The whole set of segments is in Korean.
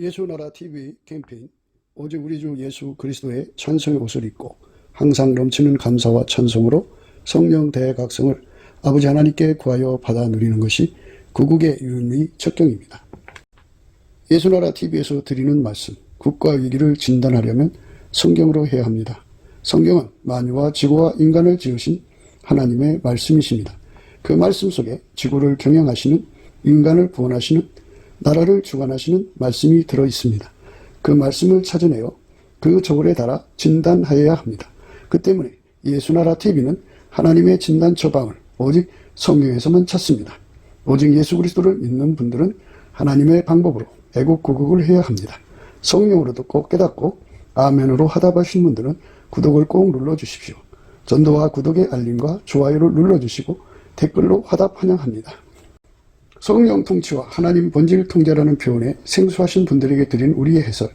예수나라 TV 캠페인 오직 우리 주 예수 그리스도의 찬송의 옷을 입고 항상 넘치는 감사와 찬송으로 성령 대각성을 아버지 하나님께 구하여 받아 누리는 것이 구국의 유일의 척경입니다. 예수나라 TV에서 드리는 말씀, 국가 위기를 진단하려면 성경으로 해야 합니다. 성경은 만유와 지구와 인간을 지으신 하나님의 말씀이십니다. 그 말씀 속에 지구를 경영하시는, 인간을 구원하시는, 나라를 주관하시는 말씀이 들어있습니다. 그 말씀을 찾아내어 그 저울에 달아 진단하여야 합니다. 그 때문에 예수나라 TV는 하나님의 진단 처방을 오직 성경에서만 찾습니다. 오직 예수 그리스도를 믿는 분들은 하나님의 방법으로 애국구국을 해야 합니다. 성령으로 듣고 깨닫고 아멘으로 화답하신 분들은 구독을 꼭 눌러주십시오. 전도와 구독의 알림과 좋아요를 눌러주시고 댓글로 화답 환영합니다. 성령 통치와 하나님 본질 통제라는 표현에 생소하신 분들에게 드린 우리의 해설,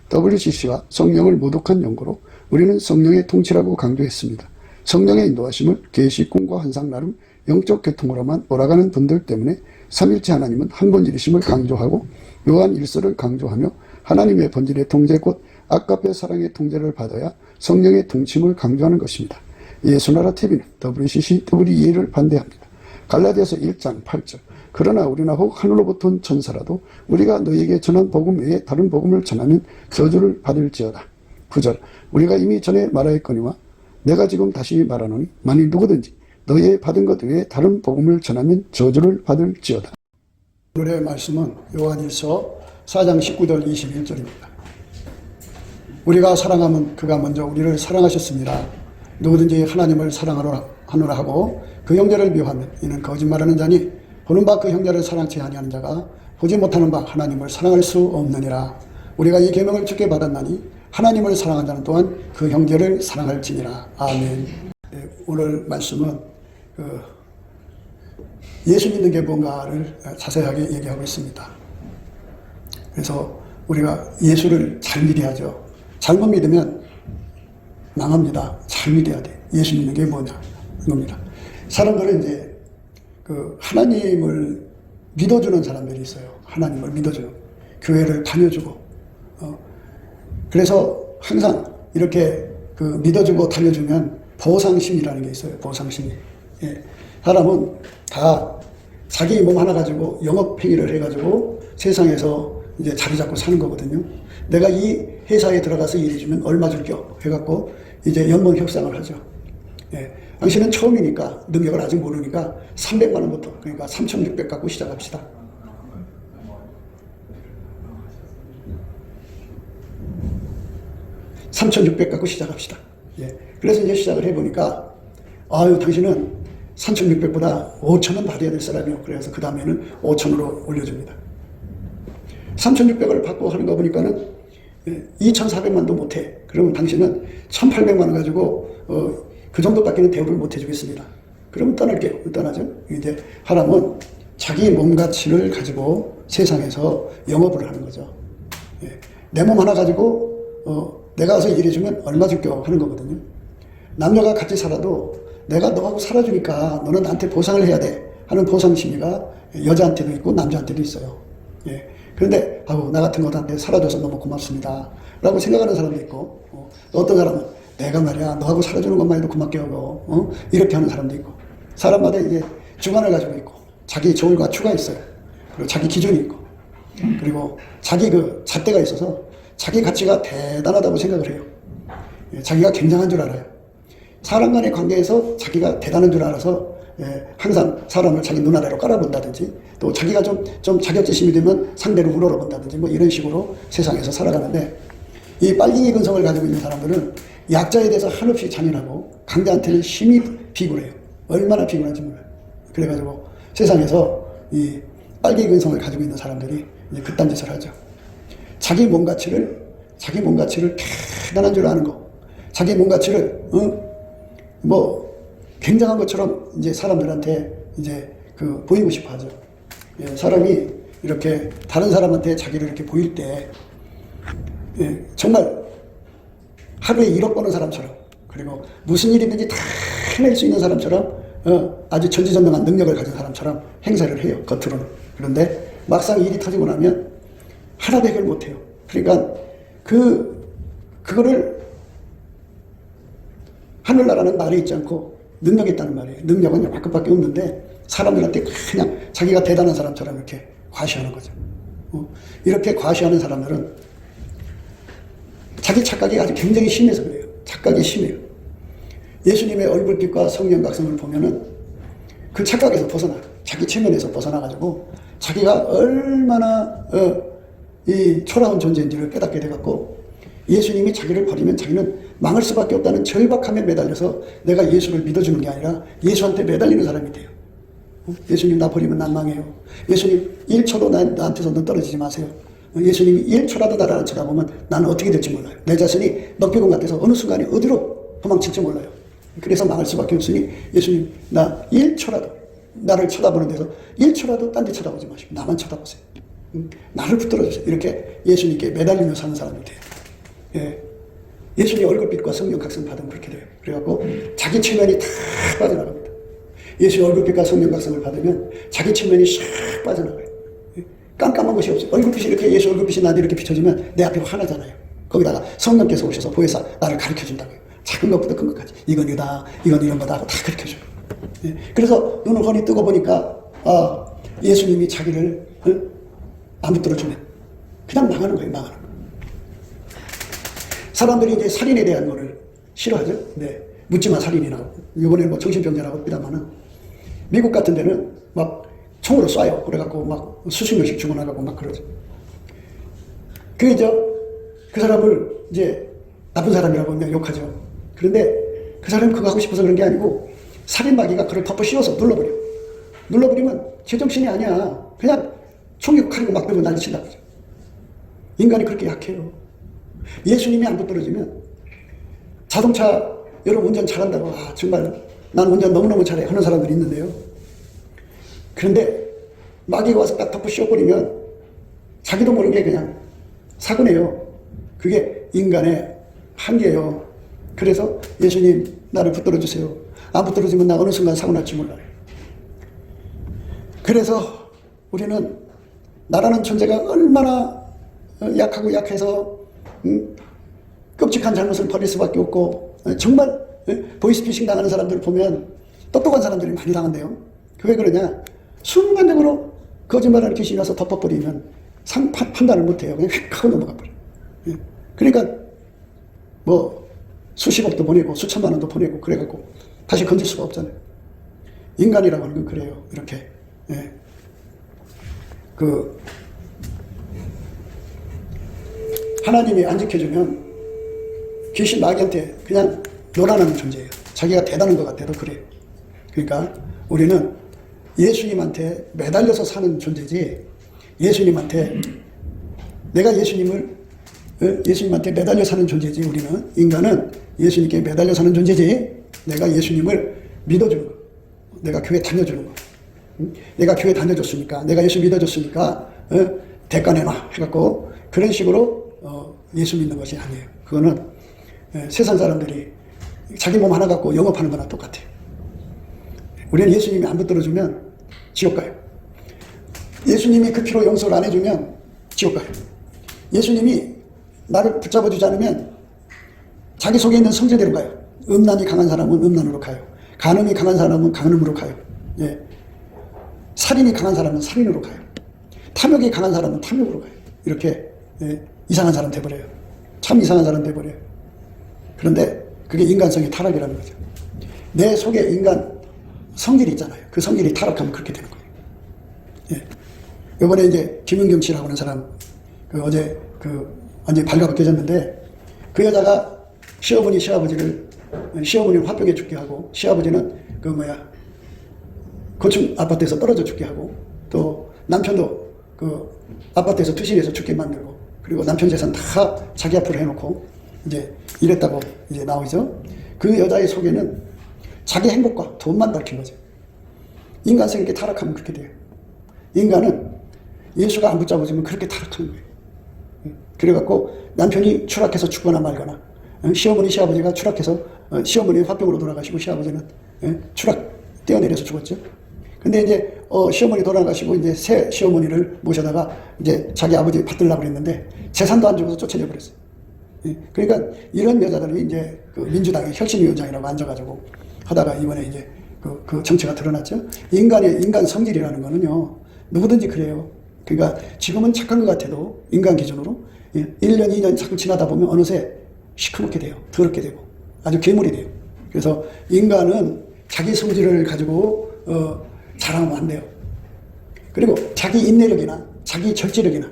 WCC가 성령을 모독한 연고로 우리는 성령의 통치라고 강조했습니다. 성령의 인도하심을 계시, 꿈과 환상 나름 영적 계통으로만 몰아가는 분들 때문에 삼일체 하나님은 한 본질이심을 강조하고 요한 1서를 강조하며 하나님의 본질의 통제 곧 아까페 사랑의 통제를 받아야 성령의 통치임을 강조하는 것입니다. 예수나라 TV는 WCC, WEA를 반대합니다. 갈라디아서 1장 8절 그러나 우리나 혹 하늘로부터 온 천사라도 우리가 너희에게 전한 복음 외에 다른 복음을 전하면 저주를 받을지어다. 9절 우리가 이미 전에 말하였거니와 내가 지금 다시 말하노니 만일 누구든지 너희의 받은 것 외에 다른 복음을 전하면 저주를 받을지어다. 오늘의 말씀은 요한일서 4장 19절 21절입니다. 우리가 사랑하면 그가 먼저 우리를 사랑하셨습니다. 누구든지 하나님을 사랑하노라 하고 그 형제를 미워하면 이는 거짓말하는 자니 보는 바 그 형제를 사랑치 아니하는 자가 보지 못하는 바 하나님을 사랑할 수 없느니라. 우리가 이 계명을 주께 받았나니 하나님을 사랑하는 자는 또한 그 형제를 사랑할지니라. 아멘. 네, 오늘 말씀은 예수 믿는 게 뭔가를 자세하게 얘기하고 있습니다. 그래서 우리가 예수를 잘 믿어야죠. 잘못 믿으면 망합니다. 잘 믿어야 돼. 예수 믿는 게 뭐냐 이겁니다. 사람들은 이제 하나님을 믿어주는 사람들이 있어요. 하나님을 믿어주는 교회를 다녀주고 그래서 항상 이렇게 믿어주고 다녀주면 보상심이라는 게 있어요. 보상심이. 예. 사람은 다 자기 몸 하나 가지고 영업행위를 해가지고 세상에서 이제 자리 잡고 사는 거거든요. 내가 이 회사에 들어가서 일해주면 얼마 줄겨 해갖고 이제 연봉 협상을 하죠. 예. 당신은 처음이니까 능력을 아직 모르니까 300만 원부터 그러니까 3,600 갖고 시작합시다. (3,600) 갖고 시작합시다. 예. 그래서 이제 시작을 해보니까 아유 당신은 3,600보다 5,000원 받아야 될 사람이요. 그래서 그 다음에는 5,000으로 올려줍니다. 3,600을 받고 하는 거 보니까는 2,400만도 못해. 그러면 당신은 1,800만 원 가지고 그 정도밖에는 대우를 못 해주겠습니다. 그러면 떠날게요. 떠나죠. 이제 사람은 자기 몸 가치를 가지고 세상에서 영업을 하는 거죠. 예. 내 몸 하나 가지고 내가 와서 일해주면 얼마 줄겨 하는 거거든요. 남녀가 같이 살아도 내가 너하고 살아주니까 너는 나한테 보상을 해야 돼 하는 보상 심리가 여자한테도 있고 남자한테도 있어요. 예. 그런데 나 같은 것한테 살아줘서 너무 고맙습니다 라고 생각하는 사람도 있고 어떤 사람은 내가 말이야 너하고 살아주는 것만 해도 고맙게 하고 이렇게 하는 사람도 있고 사람마다 이제 주관을 가지고 있고 자기 조울과 추가 있어요. 그리고 자기 기준이 있고 그리고 자기 잣대가 있어서 자기 가치가 대단하다고 생각을 해요. 자기가 굉장한 줄 알아요. 사람 간의 관계에서 자기가 대단한 줄 알아서 항상 사람을 자기 눈 아래로 깔아본다든지 또 자기가 좀 자격지심이 되면 상대를 우러러본다든지 뭐 이런 식으로 세상에서 살아가는데 이 빨갱이 근성을 가지고 있는 사람들은 약자에 대해서 한없이 잔인하고 강자한테는 심히 비굴해요. 얼마나 비굴한지 몰라요. 그래가지고 세상에서 이 빨갱이 근성을 가지고 있는 사람들이 이제 그딴 짓을 하죠. 자기 몸 가치를 대단한 줄 아는 거, 자기 몸 가치를 뭐 굉장한 것처럼 이제 사람들한테 이제 보이고 싶어 하죠. 예, 사람이 이렇게 다른 사람한테 자기를 이렇게 보일 때 정말 하루에 1억 버는 사람처럼 그리고 무슨 일이든지 다 해낼 수 있는 사람처럼 아주 전지전능한 능력을 가진 사람처럼 행세를 해요. 겉으로는. 그런데 막상 일이 터지고 나면 하나도 해결 못해요. 그러니까 그거를 하늘나라는 말이 있지 않고 능력이 있다는 말이에요. 능력은 밖밖에 없는데 사람들한테 그냥 자기가 대단한 사람처럼 이렇게 과시하는 거죠. 이렇게 과시하는 사람들은 자기 착각이 아주 굉장히 심해서 그래요. 착각이 심해요. 예수님의 얼굴빛과 성령 각성을 보면은 그 착각에서 벗어나, 자기 체면에서 벗어나가지고 자기가 얼마나 이 초라한 존재인지를 깨닫게 돼갖고 예수님이 자기를 버리면 자기는 망할 수밖에 없다는 절박함에 매달려서 내가 예수를 믿어주는 게 아니라 예수한테 매달리는 사람이 돼요. 예수님 나 버리면 난 망해요. 예수님 1초도 나한테서 넌 떨어지지 마세요. 예수님이 1초라도 나를 안 쳐다보면 나는 어떻게 될지 몰라요. 내 자신이 넉배공 같아서 어느 순간에 어디로 도망칠지 몰라요. 그래서 망할 수밖에 없으니 예수님 나 1초라도 나를 쳐다보는 데서 1초라도 딴 데 쳐다보지 마시고 나만 쳐다보세요. 나를 붙들어 주세요. 이렇게 예수님께 매달리며 사는 사람이 돼요. 예. 예수님 얼굴빛과 성령 각성 받으면 그렇게 돼요. 그래갖고 자기 체면이 다 빠져나갑니다. 예수의 얼굴빛과 성령 각성을 받으면 자기 체면이 싹 빠져나가요. 깜깜한 것이 없어요. 얼굴빛이 이렇게 예수 얼굴빛이 나한테 이렇게 비춰지면 내 앞에 하나잖아요. 거기다가 성령께서 오셔서 보혜사 나를 가르쳐준다고요. 작은 것부터 큰 것까지. 이건 이다, 이건 이런 거다 하고 다 가르쳐줘요. 예. 그래서 눈을 훤히 뜨고 보니까 예수님이 자기를 안 붙들어주면 그냥 망하는 거예요. 망하는 거예요. 사람들이 이제 살인에 대한 거를 싫어하죠. 네. 묻지마 살인이라고. 이번에 뭐 정신병자라고 합니다만은 미국 같은 데는 막 총으로 쏴요. 그래갖고 막 수십 명씩 죽어나가고 막 그러죠. 그 사람을 이제 나쁜 사람이라고 그냥 욕하죠. 그런데 그 사람이 그거 하고 싶어서 그런 게 아니고 살인마귀가 그를 덮어 씌워서 눌러버려. 눌러버리면 제정신이 아니야. 그냥 총이 칼이고 막 들고 난리친다고 그러죠. 인간이 그렇게 약해요. 예수님이 안 붙들어지면 자동차 여러분 운전 잘한다고 정말 난 운전 너무너무 잘해 하는 사람들이 있는데요. 그런데 마귀가 와서 딱 덮어 씌워버리면 자기도 모르게 그냥 사고 내요. 그게 인간의 한계예요. 그래서 예수님 나를 붙들어 주세요. 안 붙들어주면 나 어느 순간 사고 날지 몰라요. 그래서 우리는 나라는 존재가 얼마나 약하고 약해서 끔찍한 잘못을 벌일 수밖에 없고 정말 보이스피싱 당하는 사람들을 보면 똑똑한 사람들이 많이 당한대요. 왜 그러냐? 순간적으로 거짓말을 이렇게 신어서 덮어버리면 판단을 못해요. 그냥 휙 하고 넘어가 버려요. 그러니까 뭐 수십억도 보내고 수천만 원도 보내고 그래갖고 다시 건질 수가 없잖아요. 인간이라고 하는 건 그래요. 이렇게 하나님이 안 지켜주면 귀신 마귀한테 그냥 놀아나는 존재예요. 자기가 대단한 것 같아도 그래요. 그러니까 우리는 예수님한테 매달려서 사는 존재지, 내가 예수님한테 매달려 사는 존재지, 우리는, 인간은 예수님께 매달려 사는 존재지, 내가 예수님을 믿어주는 거. 내가 교회 다녀주는 거. 내가 교회 다녀줬으니까, 내가 예수 믿어줬으니까, 대가 내놔. 해갖고, 그런 식으로, 예수 믿는 것이 아니에요. 그거는, 세상 사람들이 자기 몸 하나 갖고 영업하는 거나 똑같아요. 우리는 예수님이 안 붙들어주면 지옥 가요. 예수님이 그 피로 용서를 안 해주면 지옥 가요. 예수님이 나를 붙잡아주지 않으면 자기 속에 있는 성질대로 가요. 음란이 강한 사람은 음란으로 가요. 간음이 강한 사람은 간음으로 가요. 예. 살인이 강한 사람은 살인으로 가요. 탐욕이 강한 사람은 탐욕으로 가요. 이렇게 이상한 사람 돼버려요. 참 이상한 사람 돼버려요. 그런데 그게 인간성의 타락이라는 거죠. 내 속에 인간 성질이 있잖아요. 그 성질이 타락하면 그렇게 되는 거예요. 예. 이번에 이제 김은경 씨라고 하는 사람, 어제 완전히 발가벗겨졌는데, 그 여자가 시어머니를 화병에 죽게 하고, 시아버지는 고층 아파트에서 떨어져 죽게 하고, 또 남편도 아파트에서 투신해서 죽게 만들고, 그리고 남편 재산 다 자기 앞으로 해놓고, 이제 이랬다고 이제 나오죠. 그 여자의 속에는 자기 행복과 돈만 밝힌 거죠. 인간성이 이렇게 타락하면 그렇게 돼요. 인간은 예수가 안 붙잡아주면 그렇게 타락하는 거예요. 그래갖고 남편이 추락해서 죽거나 말거나, 시아버지가 추락해서 시어머니 화병으로 돌아가시고 시아버지는 추락 뛰어내려서 죽었죠. 근데 이제 시어머니 돌아가시고 이제 새 시어머니를 모셔다가 이제 자기 아버지 받들라고 그랬는데 재산도 안 주고서 쫓아내 버렸어요. 예. 그러니까 이런 여자들이 이제 그 민주당의 혁신위원장이라고 앉아가지고 하다가 이번에 이제 그 정체가 드러났죠. 인간 성질이라는 거는요, 누구든지 그래요. 그러니까 지금은 착한 것 같아도 인간 기준으로 1년, 2년 자꾸 지나다 보면 어느새 시커멓게 돼요. 더럽게 되고 아주 괴물이 돼요. 그래서 인간은 자기 성질을 가지고 자랑하면 안 돼요. 그리고 자기 인내력이나 자기 절제력이나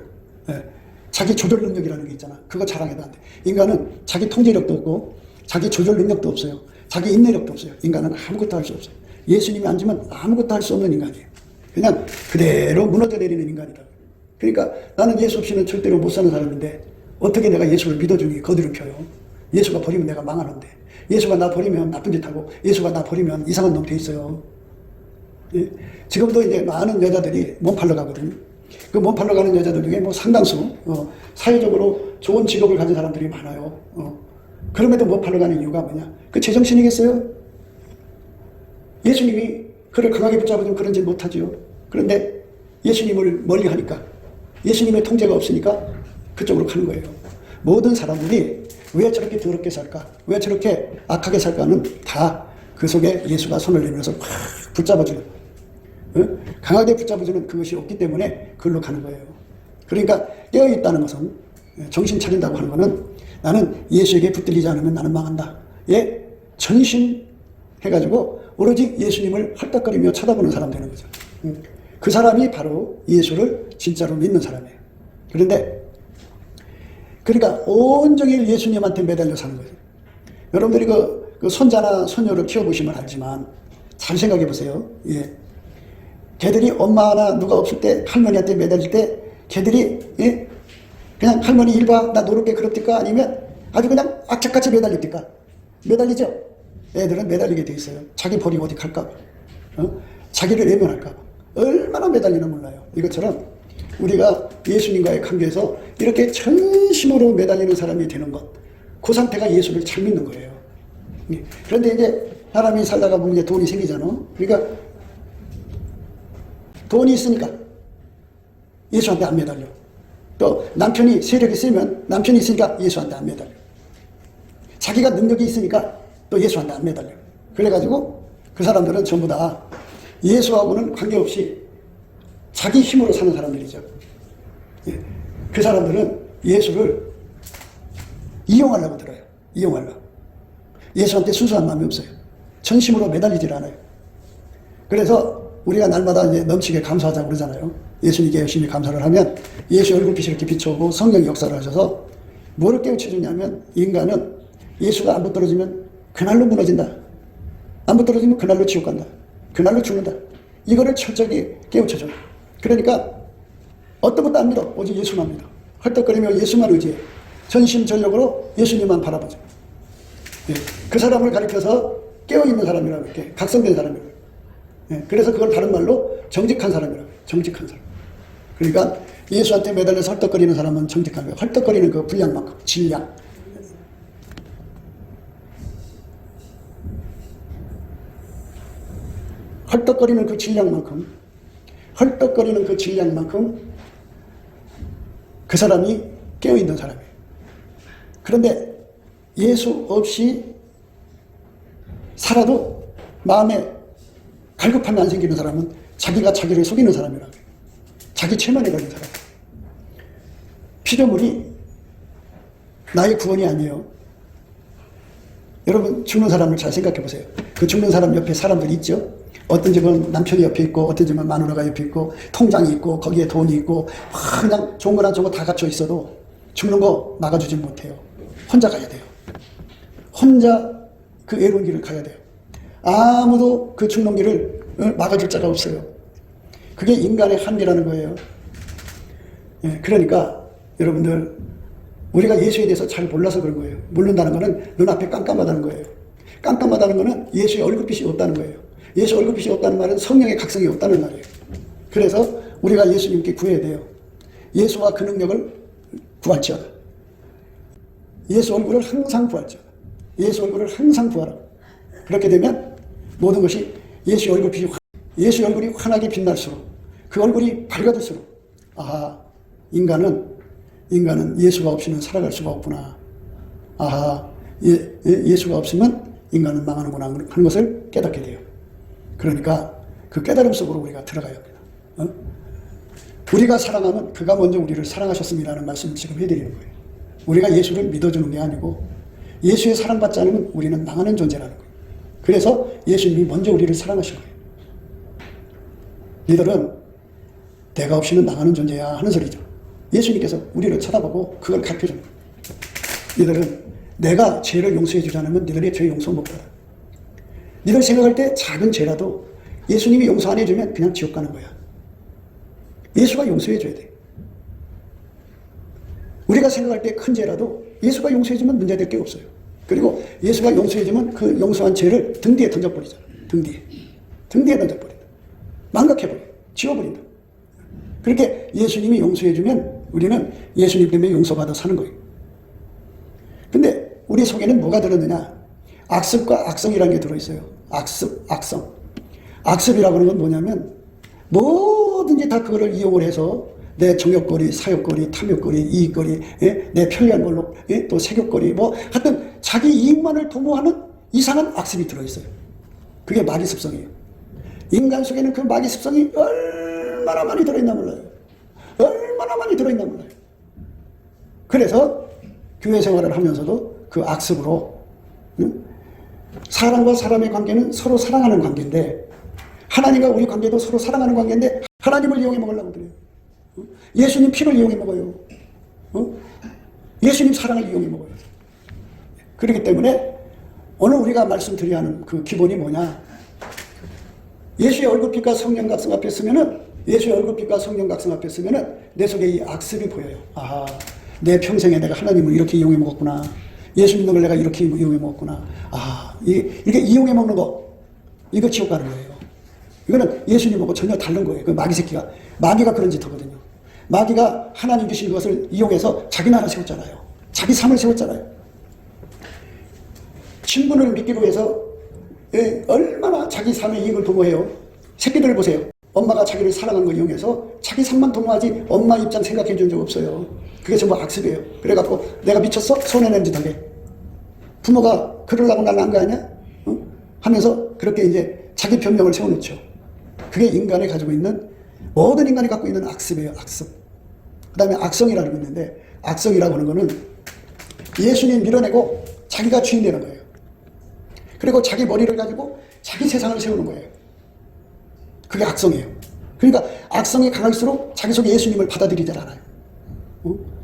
자기 조절 능력이라는 게 있잖아. 그거 자랑해도 안 돼. 인간은 자기 통제력도 없고 자기 조절 능력도 없어요. 자기 인내력도 없어요. 인간은 아무것도 할 수 없어요. 예수님이 앉으면 아무것도 할 수 없는 인간이에요. 그냥 그대로 무너져 내리는 인간이다. 그러니까 나는 예수 없이는 절대로 못 사는 사람인데 어떻게 내가 예수를 믿어주니 거들을 펴요. 예수가 버리면 내가 망하는데, 예수가 나 버리면 나쁜 짓 하고, 예수가 나 버리면 이상한 놈 돼 있어요. 예? 지금도 이제 많은 여자들이 몸 팔러 가거든요. 그 몸 팔러 가는 여자들 중에 뭐 상당수 사회적으로 좋은 직업을 가진 사람들이 많아요. 그럼에도 몸 팔러 가는 이유가 뭐냐? 그 제정신이겠어요? 예수님이 그를 강하게 붙잡으면 그런 짓 못하지요. 그런데 예수님을 멀리 하니까, 예수님의 통제가 없으니까 그쪽으로 가는 거예요. 모든 사람들이 왜 저렇게 더럽게 살까? 왜 저렇게 악하게 살까는 다 그 속에 예수가 손을 내밀어서 확 붙잡아주는, 강하게 붙잡아주는 그것이 없기 때문에 그걸로 가는 거예요. 그러니까 깨어있다는 것은, 정신 차린다고 하는 것은 나는 예수에게 붙들리지 않으면 나는 망한다. 예, 전심해가지고 오로지 예수님을 헐떡거리며 쳐다보는 사람 되는 거죠. 그 사람이 바로 예수를 진짜로 믿는 사람이에요. 그런데 그러니까 온종일 예수님한테 매달려 사는 거죠. 여러분들이 그 손자나 손녀를 키워보시면 알지만 잘 생각해 보세요. 예. 걔들이 엄마나 누가 없을 때 할머니한테 매달릴 때 걔들이 그냥 할머니 일 봐, 나 노릇게 그럽니까? 아니면 아주 그냥 악착같이 매달립니까? 매달리죠? 애들은 매달리게 돼 있어요. 자기 버리고 어디 갈까 봐. 자기를 외면할까 봐. 얼마나 매달리나 몰라요. 이것처럼 우리가 예수님과의 관계에서 이렇게 전심으로 매달리는 사람이 되는 것, 그 상태가 예수를 잘 믿는 거예요. 그런데 이제 사람이 살다가 보면 이제 돈이 생기잖아. 그러니까 돈이 있으니까 예수한테 안 매달려. 또 남편이 세력이 세면 남편이 있으니까 예수한테 안 매달려. 자기가 능력이 있으니까 또 예수한테 안 매달려. 그래가지고 그 사람들은 전부 다 예수하고는 관계없이 자기 힘으로 사는 사람들이죠. 그 사람들은 예수를 이용하려고 들어요. 이용하려고. 예수한테 순수한 마음이 없어요. 전심으로 매달리질 않아요. 그래서 우리가 날마다 이제 넘치게 감사하자고 그러잖아요. 예수님께 열심히 감사를 하면 예수 얼굴빛이 이렇게 비춰오고 성령 역사를 하셔서 뭐를 깨우쳐주냐면, 인간은 예수가 안 붙들어지면 그날로 무너진다. 안 붙들어지면 그날로 지옥 간다. 그날로 죽는다. 이거를 철저하게 깨우쳐줘요. 그러니까 어떤 것도 안 믿어. 오직 예수만 믿어. 헐떡거리며 예수만 의지해. 전심전력으로 예수님만 바라보죠. 예. 그 사람을 가리켜서 깨어있는 사람이라고 이렇게 각성된 사람이라고. 예. 그래서 그걸 다른 말로 정직한 사람이라고 해요. 정직한 사람. 그러니까 예수한테 매달려서 헐떡거리는 사람은 정직한 거예요. 헐떡거리는 그 분량만큼, 질량. 헐떡거리는 그 질량만큼, 헐떡거리는 그 질량만큼 그 사람이 깨어있는 사람이에요. 그런데 예수 없이 살아도 마음에 갈급함이 안 생기는 사람은 자기가 자기를 속이는 사람이라고 해요. 자기 체면에 걸린 사람. 피조물이 나의 구원이 아니에요. 여러분, 죽는 사람을 잘 생각해 보세요. 그 죽는 사람 옆에 사람들이 있죠? 어떤 집은 남편이 옆에 있고, 어떤 집은 마누라가 옆에 있고, 통장이 있고, 거기에 돈이 있고, 그냥 좋은 거랑 좋은 거 다 갖춰 있어도 죽는 거 막아주지 못해요. 혼자 가야 돼요. 혼자 그 외로운 길을 가야 돼요. 아무도 그 죽는 길을 막아줄 자가 없어요. 그게 인간의 한계라는 거예요. 예, 그러니까 여러분들, 우리가 예수에 대해서 잘 몰라서 그런 거예요. 모른다는 거는 눈앞에 깜깜하다는 거예요. 깜깜하다는 거는 예수의 얼굴빛이 없다는 거예요. 예수 얼굴빛이 없다는 말은 성령의 각성이 없다는 말이에요. 그래서 우리가 예수님께 구해야 돼요. 예수와 그 능력을 구할지어다. 예수 얼굴을 항상 구할지어다. 예수 얼굴을 항상 구하라. 그렇게 되면 모든 것이 예수 얼굴빛이 예수의 얼굴이 환하게 빛날수록, 그 얼굴이 밝아질수록, 아하, 인간은 예수가 없이는 살아갈 수가 없구나. 아하, 예수가 없으면 인간은 망하는구나 하는 것을 깨닫게 돼요. 그러니까 그 깨달음 속으로 우리가 들어가야 합니다. 우리가 사랑하면 그가 먼저 우리를 사랑하셨습니다라는 말씀을 지금 해드리는 거예요. 우리가 예수를 믿어주는 게 아니고 예수의 사랑받지 않으면 우리는 망하는 존재라는 거예요. 그래서 예수님이 먼저 우리를 사랑하신 거예요. 니들은 내가 없이는 망하는 존재야 하는 소리죠. 예수님께서 우리를 쳐다보고 그걸 가르쳐줍니다. 니들은 내가 죄를 용서해 주지 않으면 니들의 죄 용서 못 받아. 니들 생각할 때 작은 죄라도 예수님이 용서 안 해주면 그냥 지옥 가는 거야. 예수가 용서해 줘야 돼. 우리가 생각할 때 큰 죄라도 예수가 용서해 주면 문제될 게 없어요. 그리고 예수가 용서해 주면 그 용서한 죄를 등 뒤에 던져버리잖아. 등 뒤에 던져버린다. 망각해버려. 지워버린다. 그렇게 예수님이 용서해 주면 우리는 예수님 때문에 용서받아 사는 거예요. 근데 우리 속에는 뭐가 들었느냐? 악습과 악성이라는 게 들어있어요. 악습, 악성. 악습이라고 하는 건 뭐냐면 뭐든지 다 그거를 이용을 해서 내 정욕거리, 사욕거리, 탐욕거리, 이익거리, 내 편리한 걸로, 또 색욕거리, 뭐 하여튼 자기 이익만을 도모하는 이상한 악습이 들어있어요. 그게 마귀 습성이에요. 인간 속에는 그 마귀 습성이 얼마나 많이 들어있나 몰라요. 얼마나 많이 들어있나 몰라요. 그래서 교회 생활을 하면서도 그 악습으로 사람과 사람의 관계는 서로 사랑하는 관계인데 하나님과 우리 관계도 서로 사랑하는 관계인데 하나님을 이용해 먹으려고 그래요. 예수님 피를 이용해 먹어요. 예수님 사랑을 이용해 먹어요. 그렇기 때문에 오늘 우리가 말씀드려야 하는 그 기본이 뭐냐? 예수의 얼굴빛과 성령 각성 앞에 서면은 예수의 얼굴빛과 성령 각성 앞에 서면은 내 속에 이 악습이 보여요. 아하, 내 평생에 내가 하나님을 이렇게 이용해 먹었구나. 예수 믿는 걸 내가 이렇게 이용해 먹었구나. 아, 이렇게 이용해 먹는 거, 이거 지옥 가는 거예요. 이거는 예수님하고 전혀 다른 거예요. 그 마귀 새끼가. 마귀가 그런 짓 하거든요. 마귀가 하나님 주신 것을 이용해서 자기 나라 세웠잖아요. 자기 삶을 세웠잖아요. 친분을 믿기로 해서 얼마나 자기 삶의 이익을 도모해요. 새끼들 보세요. 엄마가 자기를 사랑한 걸 이용해서 자기 삶만 도모하지 엄마 입장 생각해 준 적 없어요. 그게 전부 악습이에요. 그래갖고 내가 미쳤어? 손해낸 짓 하게. 부모가 그러려고 날 낳은 거 아니야? 하면서 그렇게 이제 자기 변명을 세워놓죠. 그게 인간이 가지고 있는, 모든 인간이 갖고 있는 악습이에요. 악습. 그 다음에 악성이라는 게 있는데, 악성이라고 하는 거는 예수님 밀어내고 자기가 주인 되는 거예요. 그리고 자기 머리를 가지고 자기 세상을 세우는 거예요. 그게 악성이에요. 그러니까 악성이 강할수록 자기 속에 예수님을 받아들이지 않아요.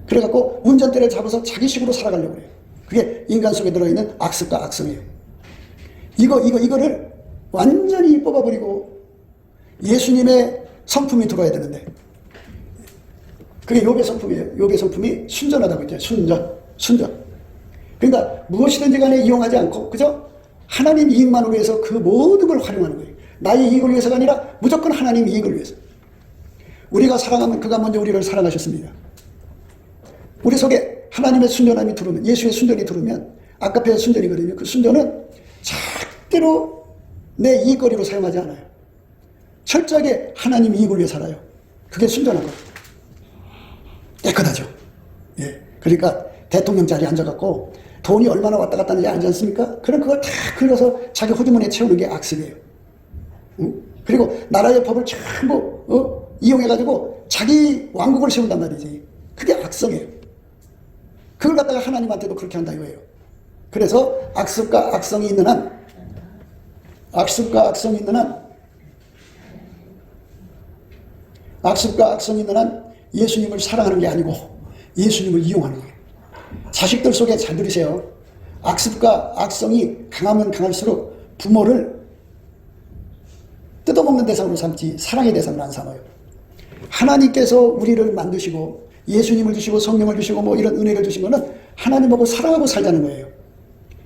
그래갖고 운전대를 잡아서 자기식으로 살아가려고 해요. 그게 인간 속에 들어있는 악습과 악성이에요. 이거를 완전히 뽑아버리고 예수님의 성품이 들어야 되는데, 그게 욥의 성품이에요. 욥의 성품이 순전하다고 했잖아요. 순전. 그러니까 무엇이든지 간에 이용하지 않고 그저 하나님 이익만을 위해서 그 모든 걸 활용하는 거예요. 나의 이익을 위해서가 아니라 무조건 하나님 이익을 위해서. 우리가 사랑하면 그가 먼저 우리를 사랑하셨습니다. 우리 속에 하나님의 순전함이 들어오면, 예수의 순전이 들어오면, 아까페의 순전이거든요. 그 순전은 절대로 내 이익거리로 사용하지 않아요. 철저하게 하나님 이익을 위해 살아요. 그게 순전한 거예요. 깨끗하죠. 예. 그러니까 대통령 자리에 앉아갖고 돈이 얼마나 왔다 갔다 하는지 알지 않습니까? 그럼 그걸 다 긁어서 자기 호주머니에 채우는 게 악습이에요. 그리고 나라의 법을 전부 이용해가지고 자기 왕국을 세운단 말이지. 그게 악성이에요. 그걸 갖다가 하나님한테도 그렇게 한다 이거예요. 그래서 악습과 악성이 있는 한, 악습과 악성이 있는 한 예수님을 사랑하는 게 아니고 예수님을 이용하는 거예요. 자식들 속에 잘 들으세요. 악습과 악성이 강하면 강할수록 부모를 뜯어먹는 대상으로 삼지 사랑의 대상으로 안 삼아요. 하나님께서 우리를 만드시고 예수님을 주시고 성령을 주시고 뭐 이런 은혜를 주신 거는 하나님하고 사랑하고 살자는 거예요.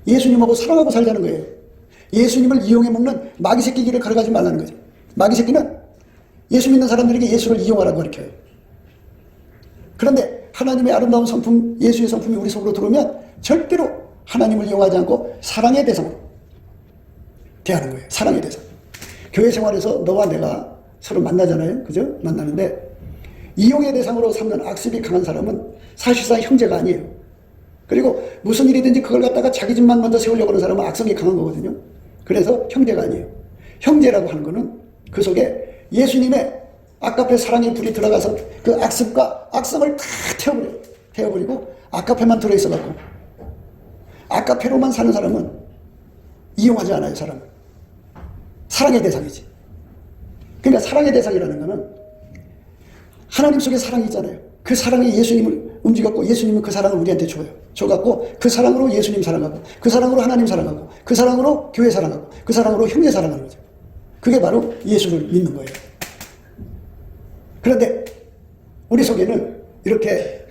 예수님하고 사랑하고 살자는 거예요. 예수님을 이용해 먹는 마귀 새끼 길을 걸어가지 말라는 거죠. 마귀 새끼는 예수 믿는 사람들에게 예수를 이용하라고 가르쳐요. 그런데 하나님의 아름다운 성품, 예수의 성품이 우리 속으로 들어오면 절대로 하나님을 이용하지 않고 사랑의 대상으로 대하는 거예요. 사랑의 대상. 교회 생활에서 너와 내가 서로 만나잖아요. 그죠? 만나는데 이용의 대상으로 삼는 악습이 강한 사람은 사실상 형제가 아니에요. 그리고 무슨 일이든지 그걸 갖다가 자기 집만 먼저 세우려고 하는 사람은 악성이 강한 거거든요. 그래서 형제가 아니에요. 형제라고 하는 거는 그 속에 예수님의 아까페 사랑의 불이 들어가서 그 악습과 악성을 다 태워버리고 아까페만 들어있어갖고 아까페로만 사는 사람은 이용하지 않아요. 사람은 사랑의 대상이지. 그러니까 사랑의 대상이라는 거는 하나님 속에 사랑이 있잖아요. 그 사랑이 예수님을 움직였고 예수님은 그 사랑을 우리한테 줘요. 줘갖고 그 사랑으로 예수님 사랑하고 그 사랑으로 하나님 사랑하고 그 사랑으로 교회 사랑하고 그 사랑으로 형제 사랑하는 거죠. 그게 바로 예수를 믿는 거예요. 그런데 우리 속에는 이렇게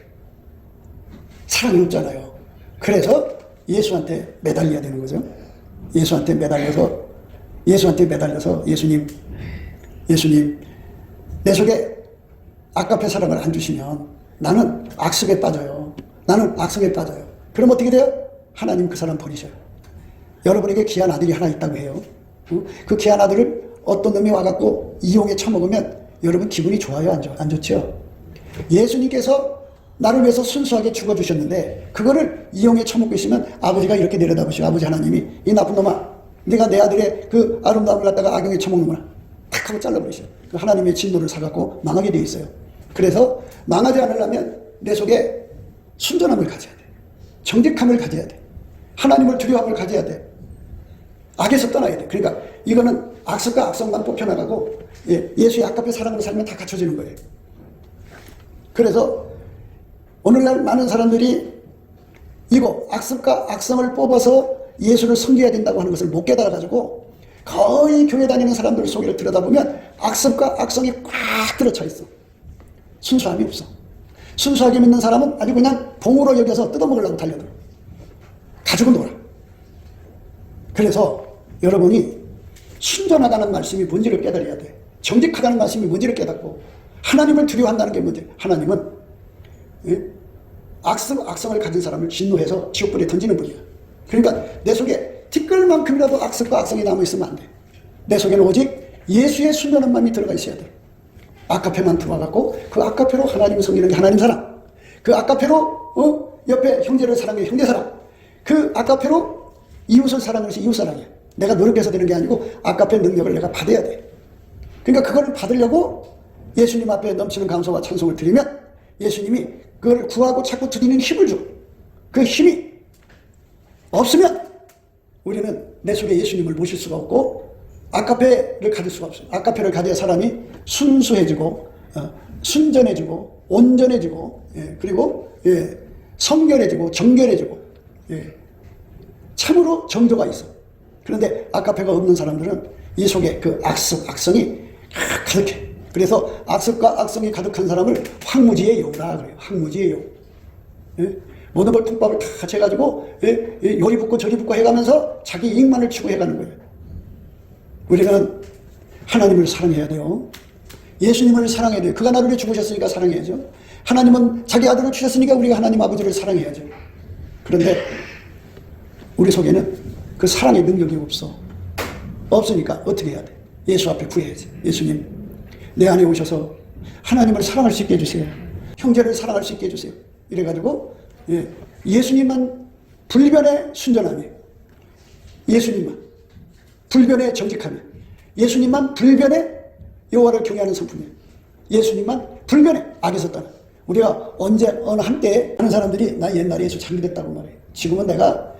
사랑이 없잖아요. 그래서 예수한테 매달려야 되는 거죠. 예수한테 매달려서 예수님 내 속에 아까페 사랑을 안 주시면 나는 악습에 빠져요. 그럼 어떻게 돼요? 하나님 그 사람 버리셔요. 여러분에게 귀한 아들이 하나 있다고 해요. 그 귀한 아들을 어떤 놈이 와갖고 이용에 처먹으면 여러분 기분이 좋아요? 안 좋죠? 예수님께서 나를 위해서 순수하게 죽어주셨는데 그거를 이용에 처먹고 있으면 아버지가 이렇게 내려다보시고 아버지 하나님이 이 나쁜 놈아 네가 내 아들의 그 아름다움을 갖다가 악용에 처먹는구나 탁 하고 잘라버리셔요. 그 하나님의 진노를 사갖고 망하게 되어 있어요. 그래서 망하지 않으려면 내 속에 순전함을 가져야 돼. 정직함을 가져야 돼. 하나님을 두려움을 가져야 돼. 악에서 떠나야 돼. 그러니까 이거는 악습과 악성만 뽑혀나가고 예수의 아까페 사랑으로 살면 다 갖춰지는 거예요. 그래서 오늘날 많은 사람들이 이거 악습과 악성을 뽑아서 예수를 섬겨야 된다고 하는 것을 못 깨달아가지고 거의 교회 다니는 사람들 속을 들여다보면 악습과 악성이 꽉 들어차 있어. 순수함이 없어. 순수하게 믿는 사람은 아주 그냥 봉으로 여겨서 뜯어먹으려고 달려들어. 가지고 놀아. 그래서 여러분이 순전하다는 말씀이 뭔지를 깨달아야 돼. 정직하다는 말씀이 뭔지를 깨닫고 하나님을 두려워한다는 게 뭔지. 하나님은 악성을 가진 사람을 진노해서 지옥불에 던지는 분이야. 그러니까 내 속에 티끌만큼이라도 악습과 악성이 남아있으면 안 돼. 내 속에는 오직 예수의 순전한 마음이 들어가 있어야 돼. 아까페만 들어와갖고 그 아까페로 하나님을 섬기는 게 하나님 사랑. 그 아까페로 옆에 형제를 사랑해 형제 사랑. 그 아까페로 이웃을 사랑하는 것이 이웃 사랑이야. 내가 노력해서 되는 게 아니고 아까페 능력을 내가 받아야 돼. 그러니까 그걸 받으려고 예수님 앞에 넘치는 감사와 찬송을 드리면 예수님이 그걸 구하고 찾고 드리는 힘을 줘. 그 힘이 없으면 우리는 내 속에 예수님을 모실 수가 없고 아까페를 가질 수가 없어요. 아까페를 가져야 사람이 순수해지고 순전해지고 온전해지고 그리고 성결해지고 정결해지고 참으로 정도가 있어. 그런데 아까페가 없는 사람들은 이 속에 그 악성이 가득해. 그래서 악습과 악성이 가득한 사람을 황무지의 용이라 그래요. 황무지의 용. 모든 걸 통밥을 다 같이 해가지고 요리 붓고 저리 붓고 해가면서 자기 이익만을 추구해가는 거예요. 우리는 하나님을 사랑해야 돼요. 예수님을 사랑해야 돼요. 그가 나를 위해 죽으셨으니까 사랑해야죠. 하나님은 자기 아들을 주셨으니까 우리가 하나님 아버지를 사랑해야죠. 그런데 우리 속에는 그 사랑의 능력이 없으니까 어떻게 해야 돼? 예수 앞에 구해야지. 예수님 내 안에 오셔서 하나님을 사랑할 수 있게 해주세요. 형제를 사랑할 수 있게 해주세요. 이래가지고 예수님만 불변의 순전함이에요. 예수님만 불변의 정직함이에요. 예수님만 불변의 여호와를 경외하는 성품이에요. 예수님만 불변의 악에서 떠나. 우리가 언제 어느 한때 하는 사람들이 나 옛날에 예수 잘 믿었다고 말해요. 지금은 내가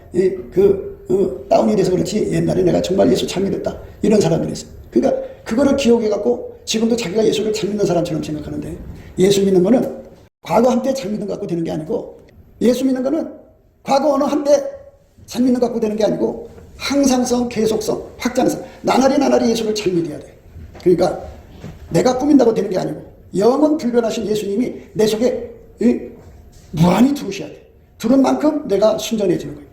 다운이 돼서 그렇지 옛날에 내가 정말 예수 잘 믿었다 이런 사람들이 있어요. 그러니까 그거를 기억해갖고 지금도 자기가 예수를 잘 믿는 사람처럼 생각하는데 예수 믿는 거는 과거 한때 잘 믿는 것 갖고 되는 게 아니고 예수 믿는 거는 과거 어느 한때 잘 믿는 것 갖고 되는 게 아니고 항상성, 계속성, 확장성 나날이 예수를 잘 믿어야 돼. 그러니까 내가 꾸민다고 되는 게 아니고 영원 불변하신 예수님이 내 속에 무한히 들어오셔야 돼. 들은 만큼 내가 순전해지는 거예요.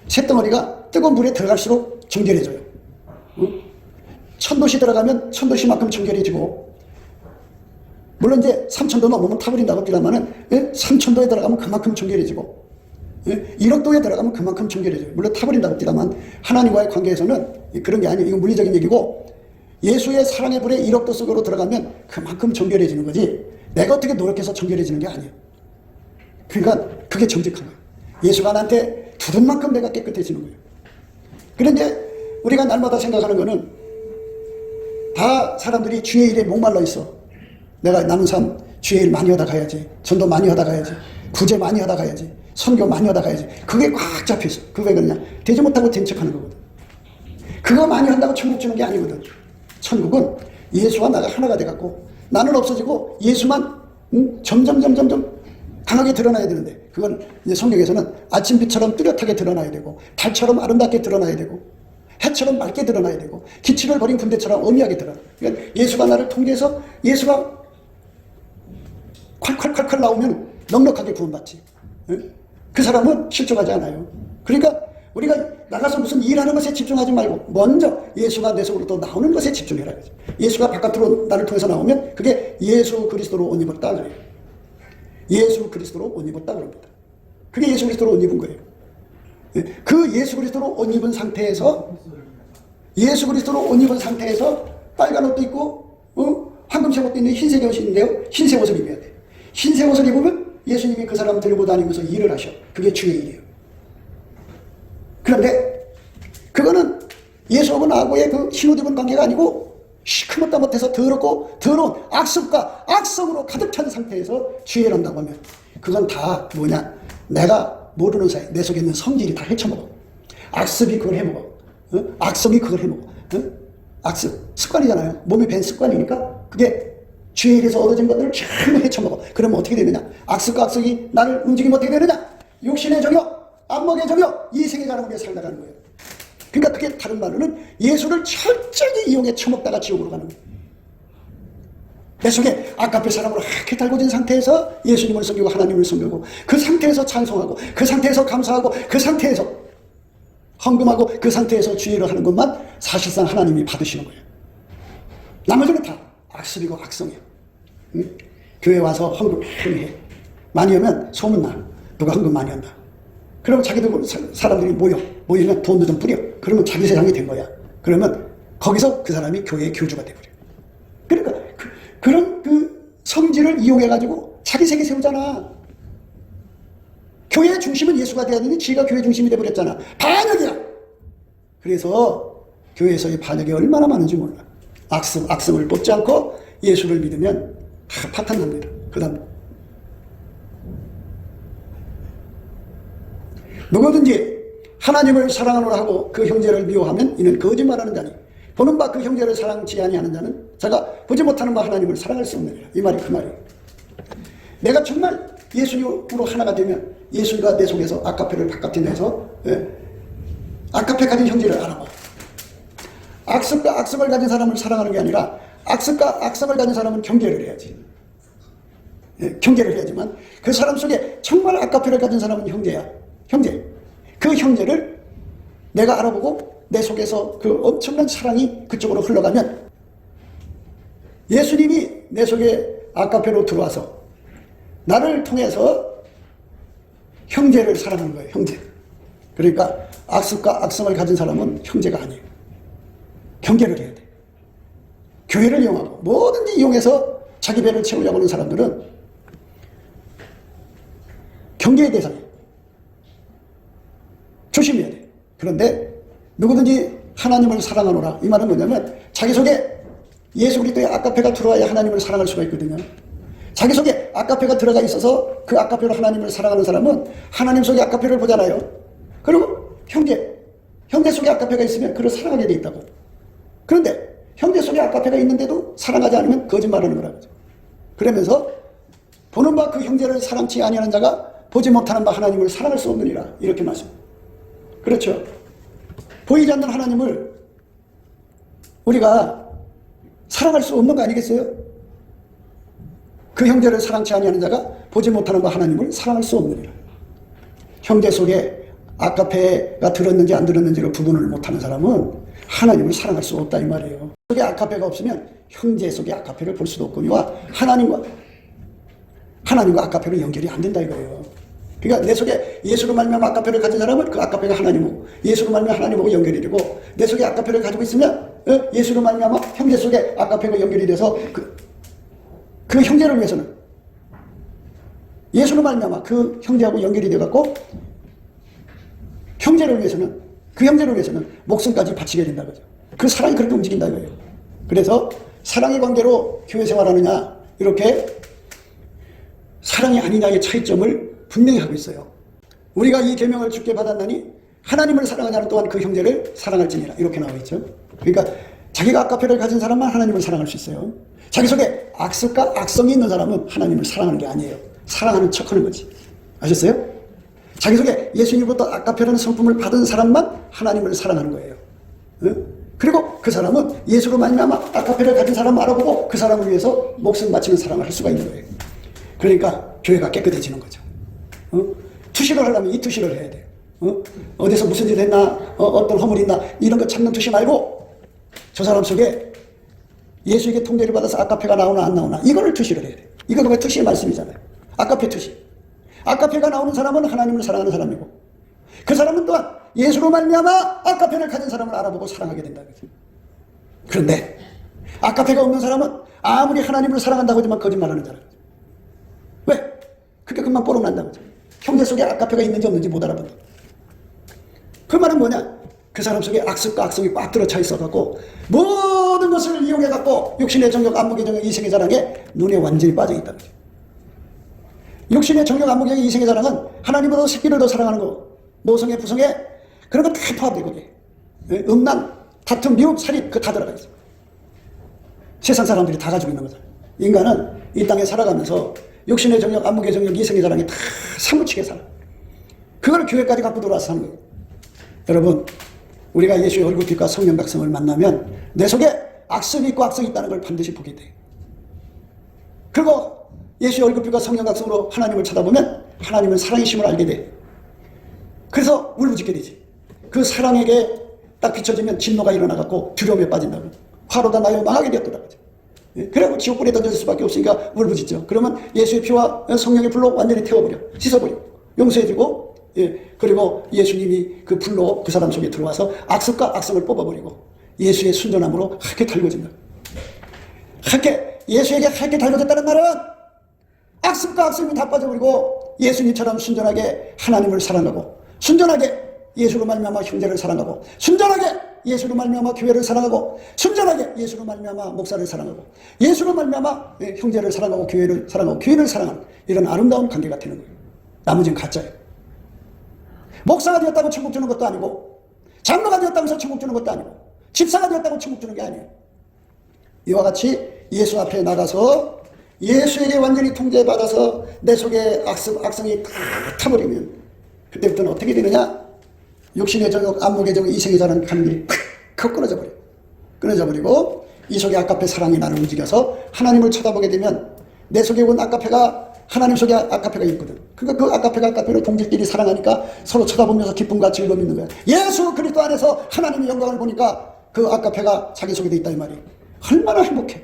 쇳덩어리가 뜨거운 물에 들어갈수록 정결해져요. 천도시 들어가면 천도시만큼 정결해지고 물론 이제 3,000도 넘으면 타버린다고 합니다만은 3,000도에 들어가면 그만큼 정결해지고 1억도에 들어가면 그만큼 정결해져요. 물론 타버린다고 합니다만 하나님과의 관계에서는 그런 게 아니에요. 이건 물리적인 얘기고 예수의 사랑의 불에 1억도 속으로 들어가면 그만큼 정결해지는 거지, 내가 어떻게 노력해서 정결해지는 게 아니에요. 그러니까 그게 정직한 거예요. 예수가 나한테 두른 만큼 내가 깨끗해지는 거예요. 그런데 우리가 날마다 생각하는 거는 다 사람들이 주의 일에 목말라 있어. 내가 남은 삶 주의 일 많이 하다 가야지, 전도 많이 하다 가야지, 구제 많이 하다 가야지, 선교 많이 하다 가야지. 그게 꽉 잡혀있어. 그게 그냥 되지 못하고 된 척하는 거거든. 그거 많이 한다고 천국 주는 게 아니거든. 천국은 예수와 나가 하나가 돼갖고 나는 없어지고 예수만 점점 강하게 드러나야 되는데, 그건 이제 성경에서는 아침빛처럼 뚜렷하게 드러나야 되고, 달처럼 아름답게 드러나야 되고, 해처럼 맑게 드러나야 되고, 기치를 버린 군대처럼 엄미하게 드러나. 그러니까 예수가 나를 통제해서 예수가 콸콸콸콸 나오면 넉넉하게 구원받지. 그 사람은 실족하지 않아요. 그러니까 우리가 나가서 무슨 일하는 것에 집중하지 말고 먼저 예수가 내 속으로 또 나오는 것에 집중해라. 예수가 바깥으로 나를 통해서 나오면 그게 예수 그리스도로 옷 입었다 그래요. 예수 그리스도로 옷 입었다 그럽니다. 그게 예수 그리스도로 옷 입은 거예요. 그 예수 그리스도로 옷 입은 상태에서, 예수 그리스도로 옷 입은 상태에서 빨간 옷도 있고 황금색 옷도 있는 흰색 옷이 있는데요, 흰색 옷을 입어야 돼. 흰색 옷을 입으면 예수님이 그 사람 들고 다니면서 일을 하셔. 그게 주의 일이에요. 그런데 그거는 예수하고 나하고의 그 흰옷 입은 관계가 아니고 시커멓다 못해서 더럽고 더러운 악습과 악성으로 가득 찬 상태에서 주의를 한다고 하면 그건 다 뭐냐, 내가 모르는 사이 내 속에 있는 성질이 다 헤쳐먹어. 악습이 그걸 해먹어. 악성이 그걸 해먹어. 악습, 습관이잖아요. 몸에 밴 습관이니까 그게 주의 일에서 얻어진 것들을 전부 헤쳐먹어. 그러면 어떻게 되느냐, 악습과 악성이 나를 움직이면 어떻게 되느냐, 육신의 정욕, 안목의 정욕, 이생의 자랑으로 살다가는 거예요. 그러니까 그게 다른 말로는 예수를 철저히 이용해 처먹다가 지옥으로 가는 거예요. 내 속에 아까페 사람으로 하얗게 달궈진 상태에서 예수님을 섬기고 하나님을 섬기고, 그 상태에서 찬송하고, 그 상태에서 감사하고, 그 상태에서 헌금하고, 그 상태에서 주의를 하는 것만 사실상 하나님이 받으시는 거예요. 나머지는 다 악습이고 악성이에요. 응? 교회 와서 헌금 많이 해. 많이 하면 소문나. 누가 헌금 많이 한다. 그러면 자기들 사람들이 모이면 돈도 좀 뿌려. 그러면 자기 세상이 된 거야. 그러면 거기서 그 사람이 교회의 교주가 돼버려. 그러니까 그런 그 성질을 이용해가지고 자기 세계 세우잖아. 교회의 중심은 예수가 돼야 되는데 지가 교회 중심이 돼버렸잖아. 반역이야. 그래서 교회에서의 반역이 얼마나 많은지 몰라. 악성을 뽑지 않고 예수를 믿으면 다 파탄납니다. 그 다음 누구든지 하나님을 사랑하노라 하고 그 형제를 미워하면 이는 거짓말하는 자니 보는 바 그 형제를 사랑치 아니하는 자는 자가 보지 못하는 바 하나님을 사랑할 수 없느니라. 이 말이 그 말이에요. 내가 정말 예수님으로 하나가 되면 예수가 내 속에서 아카페를 바깥에 내서 아카페 가진 형제를 알아봐. 악습과 악성을 가진 사람을 사랑하는 게 아니라 악습과 악성을 가진 사람은 경계를 해야지. 경계를 해야지만 그 사람 속에 정말 아카페를 가진 사람은 형제야. 형제. 그 형제를 내가 알아보고 내 속에서 그 엄청난 사랑이 그쪽으로 흘러가면 예수님이 내 속에 아카페로 들어와서 나를 통해서 형제를 사랑하는 거예요. 형제. 그러니까 악습과 악성을 가진 사람은 형제가 아니에요. 경계를 해야 돼. 교회를 이용하고 뭐든지 이용해서 자기 배를 채우려고 하는 사람들은 경계의 대상이에요. 조심해야 돼. 그런데 누구든지 하나님을 사랑하노라. 이 말은 뭐냐면 자기 속에 예수 그리스도의 아카페가 들어와야 하나님을 사랑할 수가 있거든요. 자기 속에 아카페가 들어가 있어서 그 아카페로 하나님을 사랑하는 사람은 하나님 속에 아카페를 보잖아요. 그리고 형제 속에 아카페가 있으면 그를 사랑하게 돼 있다고. 그런데 형제 속에 아카페가 있는데도 사랑하지 않으면 거짓말하는 거라고 하죠. 그러면서 보는 바 그 형제를 사랑치 아니하는 자가 보지 못하는 바 하나님을 사랑할 수 없느니라. 이렇게 말씀합니다. 그렇죠. 보이지 않는 하나님을 우리가 사랑할 수 없는 거 아니겠어요? 그 형제를 사랑치 아니하는 자가 보지 못하는 바 하나님을 사랑할 수 없느니라. 형제 속에 아카페가 들었는지 안 들었는지를 구분을 못하는 사람은 하나님을 사랑할 수 없다 이 말이에요. 속에 아카페가 없으면 형제 속에 아카페를 볼 수도 없거니와 하나님과 아카페로 연결이 안 된다 이거예요. 그러니까 내 속에 예수로 말미암아 아까페를 가진 사람은 그 아까페가 하나님이고, 예수로 말미암아 하나님하고 연결이 되고, 내 속에 아까페를 가지고 있으면 예수로 말미암아 형제 속에 아까페가 연결이 돼서 그 형제를 위해서는, 예수로 말미암아 그 형제하고 연결이 돼갖고 형제를 위해서는, 그 형제를 위해서는 목숨까지 바치게 된다 거죠. 그 사랑이 그렇게 움직인다 이거예요. 그래서 사랑의 관계로 교회 생활하느냐, 이렇게 사랑이 아니냐의 차이점을 분명히 하고 있어요. 우리가 이 계명을 주께 받았나니 하나님을 사랑하냐는 또한 그 형제를 사랑할지니라, 이렇게 나와 있죠. 그러니까 자기가 아까페를 가진 사람만 하나님을 사랑할 수 있어요. 자기 속에 악습과 악성이 있는 사람은 하나님을 사랑하는 게 아니에요. 사랑하는 척하는 거지. 아셨어요? 자기 속에 예수님부터 아까페라는 성품을 받은 사람만 하나님을 사랑하는 거예요. 그리고 그 사람은 예수로 말미암아 아까페를 가진 사람을 알아보고 그 사람을 위해서 목숨 바치는 사랑을 할 수가 있는 거예요. 그러니까 교회가 깨끗해지는 거죠. 투시를 하려면 이 투시를 해야 돼요. 어디서 무슨 일 했나, 어떤 허물이 있나, 이런 거 찾는 투시 말고 저 사람 속에 예수에게 통제를 받아서 아까페가 나오나 안 나오나, 이거를 투시를 해야 돼요. 이거 그 투시의 말씀이잖아요. 아까페 투시. 아까페가 나오는 사람은 하나님을 사랑하는 사람이고, 그 사람은 또한 예수로 말미암아 아까페를 가진 사람을 알아보고 사랑하게 된다는 거죠. 그런데 아까페가 없는 사람은 아무리 하나님을 사랑한다고 하지만 거짓말하는 자라는 거죠. 왜? 그게 금방 뽀록 난다고 하죠. 형제 속에 아까페가 있는지 없는지 못 알아본다. 그 말은 뭐냐? 그 사람 속에 악습과 악성이 꽉 들어차 있어갖고 모든 것을 이용해갖고 육신의 정욕, 안목의 정욕, 이생의 자랑에 눈에 완전히 빠져있다는 거죠. 육신의 정욕, 안목의 정욕, 이생의 자랑은 하나님보다 새끼를 더 사랑하는 거, 모성애, 부성애, 그런 거 다 포함되고, 음란, 다툼, 미움, 살인, 그거 다 들어가 있어. 세상 사람들이 다 가지고 있는 거잖아. 인간은 이 땅에 살아가면서 육신의 정욕, 안목의 정욕, 이성의 자랑에 다 사무치게 살아. 그걸 교회까지 갖고 들어와서 사는 거예요. 여러분, 우리가 예수의 얼굴빛과 성령 각성을 만나면 내 속에 악성이 있고 악성이 있다는 걸 반드시 보게 돼. 그리고 예수의 얼굴빛과 성령 각성으로 하나님을 쳐다보면 하나님은 사랑이심을 알게 돼. 그래서 울부짖게 되지. 그 사랑에게 딱 비춰지면 진노가 일어나갖고 두려움에 빠진다고. 화로다 나여 망하게 되었더라. 그래고 지옥불에 던져질 수밖에 없으니까 울부짖죠. 그러면 예수의 피와 성령의 불로 완전히 태워버려. 씻어버려. 용서해주고, 그리고 예수님이 그 불로 그 사람 속에 들어와서 악습과 악성을 뽑아버리고 예수의 순전함으로 하얗게 달궈진다. 하얗게, 예수에게 하얗게 달궈졌다는 말은 악습과 악성이 다 빠져버리고 예수님처럼 순전하게 하나님을 사랑하고, 순전하게 예수로 말미암아 형제를 사랑하고, 순전하게 예수로 말미암아 교회를 사랑하고, 순전하게 예수로 말미암아 목사를 사랑하고, 예수로 말미암아 형제를 사랑하고 교회를 사랑하고 교회를 사랑하는 이런 아름다운 관계가 되는 거예요. 나머지는 가짜예요. 목사가 되었다고 천국 주는 것도 아니고, 장로가 되었다고 해서 천국 주는 것도 아니고, 집사가 되었다고 천국 주는 게 아니에요. 이와 같이 예수 앞에 나가서 예수에게 완전히 통제받아서 내 속에 악성이 다 타버리면 그때부터는 어떻게 되느냐? 육신의 정욕, 안목의 정욕, 이생의 자랑 관계이 팍 끊어져 버려요. 끊어져 버리고 이 속에 아까페 사랑이 나를 움직여서 하나님을 쳐다보게 되면 내 속에 온 아까페가 하나님 속에 아까페가 있거든. 그러니까 그 아까페가 아까페로 동질끼리 사랑하니까 서로 쳐다보면서 기쁨과 즐거움이 있는 거야. 예수 그리스도 안에서 하나님의 영광을 보니까 그 아까페가 자기 속에 있다 이 말이에요. 얼마나 행복해.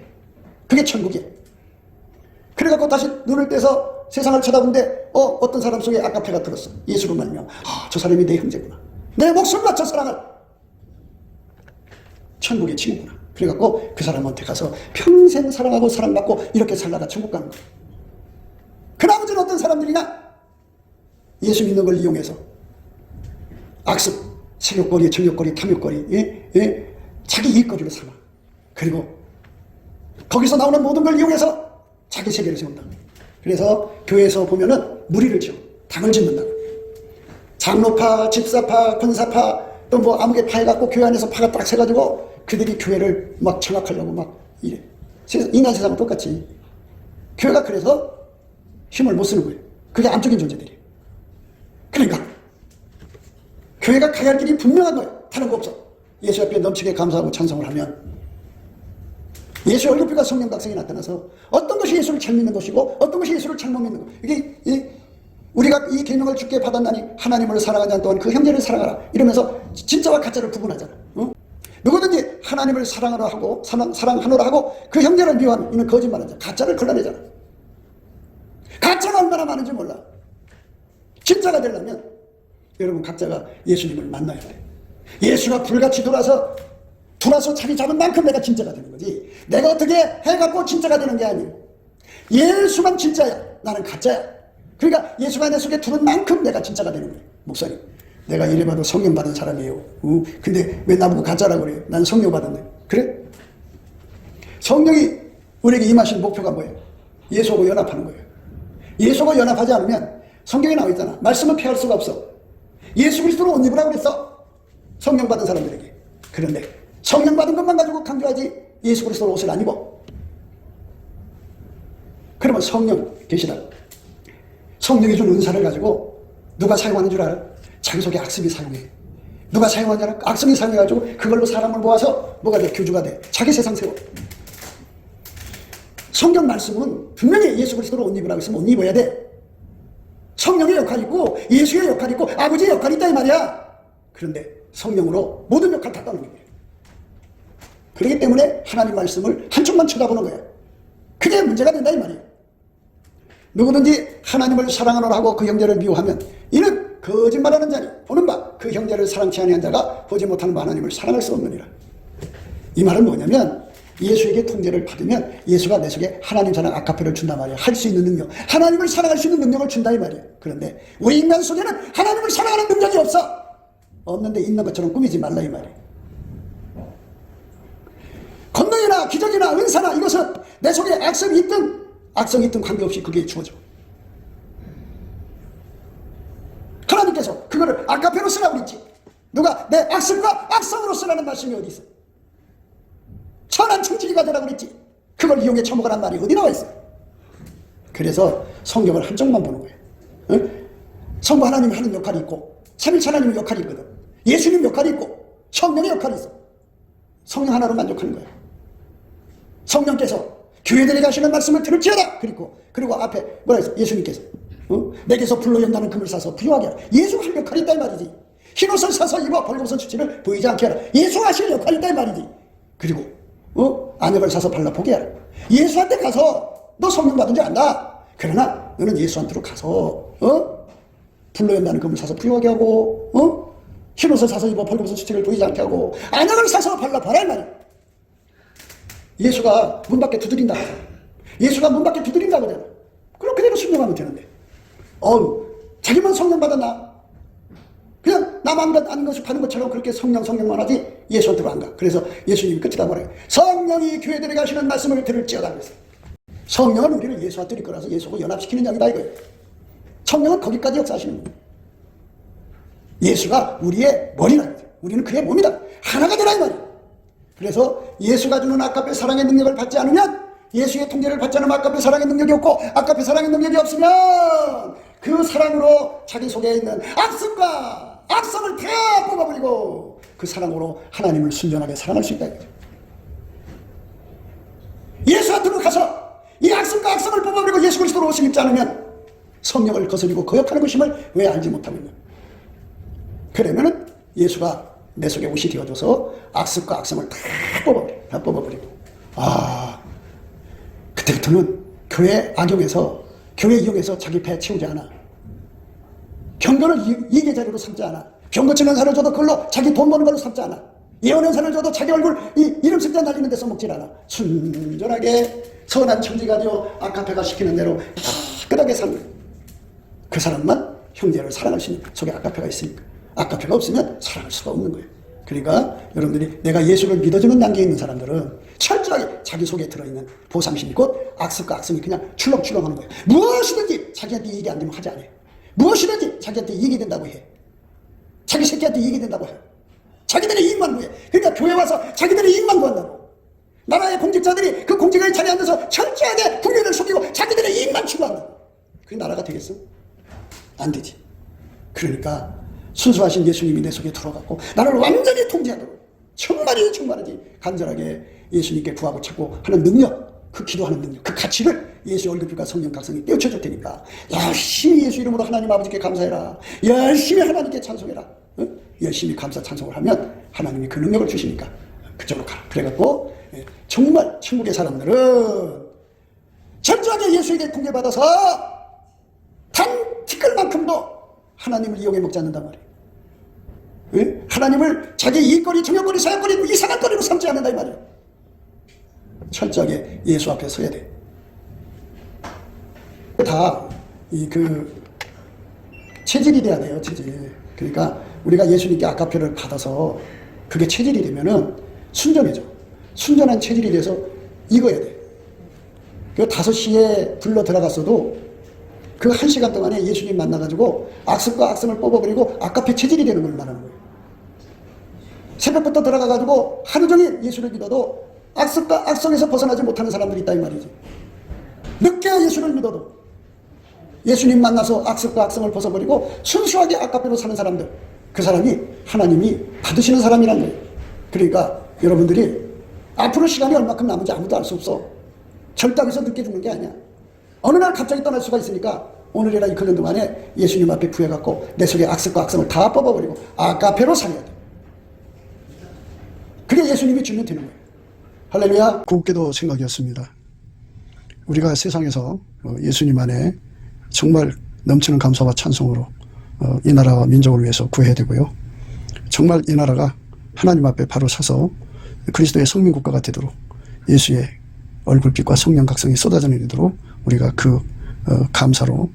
그게 천국이야. 그래갖고 다시 눈을 떼서 세상을 쳐다본데 어떤 사람 속에 아까페가 들었어. 예수로 말미암아 저 사람이 내 형제구나. 내 목숨 바쳐 사랑할 천국의 친구구나. 그래갖고 그 사람한테 가서 평생 사랑하고 사랑받고 이렇게 살다가 천국 가는 거야. 그 나머지는 어떤 사람들이냐? 예수 믿는 걸 이용해서 악습, 색욕거리, 정욕거리, 탐욕거리, 자기 이익거리로 삼아. 그리고 거기서 나오는 모든 걸 이용해서 자기 세계를 세운다. 그래서 교회에서 보면은 무리를 지어 당을 짓는다고. 장로파, 집사파, 권사파, 또 뭐 아무개 파 해갖고 교회 안에서 파가 딱 세가지고 그들이 교회를 막 장악하려고 막 이래. 인간 세상은 똑같이. 교회가 그래서 힘을 못 쓰는 거예요. 그게 안쪽인 존재들이에요. 그러니까 교회가 가야 할 길이 분명한 거예요. 다른 거 없어. 예수 앞에 넘치게 감사하고 찬송을 하면 예수의 얼굴빛과 성령 각성이 나타나서 어떤 것이 예수를 잘 믿는 것이고 어떤 것이 예수를 잘못 믿는 것. 이게 우리가 이 계명을 주께 받았나니 하나님을 사랑하지 않는 동안 그 형제를 사랑하라. 이러면서 진짜와 가짜를 구분하잖아. 누구든지 하나님을 사랑하라 하고 사랑하노라 하고 그 형제를 미워하는 이는 거짓말하잖아. 가짜를 걸러내잖아. 가짜가 얼마나 많은지 몰라. 진짜가 되려면 여러분 각자가 예수님을 만나야 돼. 예수가 불같이 돌아서 자기 잡은 만큼 내가 진짜가 되는 거지. 내가 어떻게 해갖고 진짜가 되는 게 아니에요. 예수만 진짜야. 나는 가짜야. 그러니까 예수가 내 속에 들은 만큼 내가 진짜가 되는 거예요. 목사님, 내가 이래봐도 성령 받은 사람이에요. 근데 왜 나보고 가짜라고 그래요? 난 성령 받았네. 그래? 성령이 우리에게 임하신 목표가 뭐예요? 예수하고 연합하는 거예요. 예수하고 연합하지 않으면 성경에 나와 있잖아. 말씀을 피할 수가 없어. 예수 그리스도로 옷 입으라고 그랬어. 성령 받은 사람들에게. 그런데 성령 받은 것만 가지고 강조하지 예수 그리스도로 옷을 안 입어. 그러면 성령 계시다. 성령이 준 은사를 가지고 누가 사용하는 줄 알아? 자기 속에 악습이 사용해. 누가 사용하는 줄 알아? 악습이 사용해가지고 그걸로 사람을 모아서 뭐가 돼? 교주가 돼. 자기 세상 세워. 성경 말씀은 분명히 예수 그리스도로 옷 입으라고 했으면 옷 입어야 돼. 성령의 역할이 있고 예수의 역할이 있고 아버지의 역할이 있다 이 말이야. 그런데 성령으로 모든 역할 다 떠는 거예요. 그렇기 때문에 하나님 말씀을 한쪽만 쳐다보는 거예요. 그게 문제가 된다 이 말이에요. 누구든지 하나님을 사랑하노라 하고 그 형제를 미워하면 이는 거짓말하는 자니 보는 바 그 형제를 사랑치 아니한 자가 보지 못하는 바 하나님을 사랑할 수 없느니라. 이 말은 뭐냐면 예수에게 통제를 받으면 예수가 내 속에 하나님 사랑 아카페를 준단 말이야. 할 수 있는 능력, 하나님을 사랑할 수 있는 능력을 준다 이 말이야. 그런데 우리 인간 속에는 하나님을 사랑하는 능력이 없어. 없는데 있는 것처럼 꾸미지 말라 이 말이야. 권능이나 기적이나 은사나 이것은 내 속에 악성이 있든 관계없이 그게 주어져. 하나님께서 그거를 아카페로 쓰라고 그랬지. 누가 내 악성과 악성으로 쓰라는 말씀이 어디 있어? 선한 청지기가 되라고 그랬지. 그걸 이용해 처먹으란 말이 어디 나와 있어? 그래서 성경을 한쪽만 보는 거예요. 응? 성부 하나님이 하는 역할이 있고 삼위일체 하나님의 역할이 있거든. 예수님 역할이 있고 성령의 역할이 있어. 성령 하나로 만족하는 거예요. 성령께서 교회들에 가시는 말씀을 들을지어다. 그리고 앞에 뭐라 했어? 예수님께서 내게서 불로 연다는 금을 사서 부유하게 하라. 예수 할 역할이 있다 이 말이지. 흰옷을 사서 입어 벌거벗은 수치를 보이지 않게 하라. 예수 하실 역할이 있다 이 말이지. 그리고 안역을 사서 발라 보게 하라. 예수한테 가서 너 성령 받은 줄 안다. 그러나 너는 예수한테로 가서 불로 연다는 금을 사서 부유하게 하고 흰옷을 사서 입어 벌거벗은 수치를 보이지 않게 하고 안역을 사서 발라 봐라 이 말이야. 예수가 문 밖에 두드린다. 예수가 문 밖에 두드린다고 하잖아. 그럼 그대로 순종하면 되는데. 자기만 성령 받았나? 그냥 나만 아는 것이 파는 것처럼 그렇게 성령만 하지 예수한테로 안 가. 그래서 예수님이 끝이다 뭐래요? 성령이 교회들에 가시는 말씀을 들을지어다 그랬어요. 성령은 우리를 예수한테 이끌어서 예수하고 연합시키는 양이다 이거예요. 성령은 거기까지 역사하시는 거예요. 예수가 우리의 머리라. 우리는 그의 몸이다. 하나가 되라 이 말이에요. 그래서 예수가 주는 아까페 사랑의 능력을 받지 않으면 예수의 통제를 받지 않으면 아까페 사랑의 능력이 없고 아까페 사랑의 능력이 없으면 그 사랑으로 자기 속에 있는 악습과 악성을 다 뽑아버리고 그 사랑으로 하나님을 순전하게 사랑할 수 있다 이거죠. 예수한테로 가서 이 악습과 악성을 뽑아버리고 예수 그리스도로 옷을 입지 않으면 성령을 거스리고 거역하는 것임을 왜 알지 못하고 있냐. 그러면은 예수가 내 속에 옷이 되어줘서 악습과 악성을 다 뽑아버리고 그때부터는 교회 악용해서 교회 이용해서 자기 배 채우지 않아. 경건을 이익의 자료로 삼지 않아. 병고 치는 사를 줘도 그걸로 자기 돈 버는 걸로 삼지 않아. 예언의 사를 줘도 자기 얼굴 이름 쓸자 날리는 데 써먹질 않아. 순전하게 선한 청지가 되어 아카페가 시키는 대로 깨끗하게 사는 거야. 그 사람만 형제를 사랑할 수 있는 속에 아카페가 있으니까. 아카페가 없으면 사랑할 수가 없는 거예요. 그러니까 여러분들이 내가 예수를 믿어주는 단계에 있는 사람들은 철저하게 자기 속에 들어있는 보상심이 곧 악습과 악성이 그냥 출렁출렁하는 거예요. 무엇이든지 자기한테 이익이 안 되면 하지 않아요. 무엇이든지 자기한테 이익이 된다고 해. 자기 새끼한테 이익이 된다고 해. 자기들의 이익만 구해. 그러니까 교회 와서 자기들의 이익만 구한다고. 나라의 공직자들이 그 공직의 자리에 앉아서 철저하게 국민을 속이고 자기들의 이익만 추구한다고. 그게 나라가 되겠어? 안 되지. 그러니까 순수하신 예수님이 내 속에 들어갔고 나를 완전히 통제하도록 정말이지 간절하게 예수님께 구하고 찾고 하는 능력, 그 기도하는 능력, 그 가치를 예수의 얼굴과 성령 각성이 떼어쳐줄 테니까 열심히 예수 이름으로 하나님 아버지께 감사해라. 열심히 하나님께 찬송해라. 열심히 감사 찬송을 하면 하나님이 그 능력을 주시니까 그쪽으로 가라. 그래갖고 정말 천국의 사람들은 철저하게 예수에게 통제받아서 단 티끌만큼도 하나님을 이용해 먹지 않는단 말이에요. 예? 하나님을 자기 이익거리, 정욕거리, 사욕거리, 이상한 거리로 삼지 않는다 이 말이에요. 철저하게 예수 앞에 서야 돼. 다 체질이 돼야 돼요. 체질. 그러니까 우리가 예수님께 아까페를 받아서 그게 체질이 되면은 순전해져. 순전한 체질이 돼서 익어야 돼. 그 5시에 불러 들어갔어도 그 1시간 동안에 예수님 만나가지고 악습과 악성을 뽑아버리고 아까페 체질이 되는 걸 말하는 거예요. 새벽부터 들어가가지고 하루 종일 예수를 믿어도 악습과 악성에서 벗어나지 못하는 사람들이 있다 이 말이지. 늦게 예수를 믿어도 예수님 만나서 악습과 악성을 벗어버리고 순수하게 아까페로 사는 사람들, 그 사람이 하나님이 받으시는 사람이라는 거예요. 그러니까 여러분들이 앞으로 시간이 얼마큼 남은지 아무도 알 수 없어. 절단에서 늦게 죽는 게 아니야. 어느 날 갑자기 떠날 수가 있으니까 오늘이나 이끌는 동안에 예수님 앞에 구해갖고 내 속에 악습과 악성을 다 뽑아버리고 아까페로 살아야 돼. 그게 예수님이 주면 되는 거예요. 할렐루야. 곱게도 생각이었습니다. 우리가 세상에서 예수님 안에 정말 넘치는 감사와 찬송으로 이 나라와 민족을 위해서 구해야 되고요. 정말 이 나라가 하나님 앞에 바로 서서 그리스도의 성민국가가 되도록 예수의 얼굴빛과 성령 각성이 쏟아져 내리도록 우리가 감사로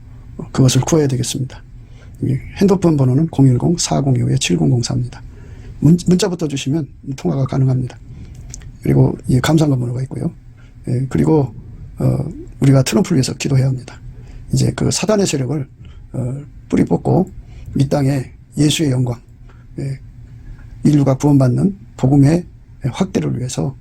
그것을 구해야 되겠습니다. 핸드폰 번호는 010-4025-7004입니다. 문자부터 주시면 통화가 가능합니다. 그리고 이 감사한 번호가 있고요. 그리고 우리가 트럼프를 위해서 기도해야 합니다. 이제 그 사단의 세력을 뿌리 뽑고 이 땅에 예수의 영광, 인류가 구원받는 복음의 확대를 위해서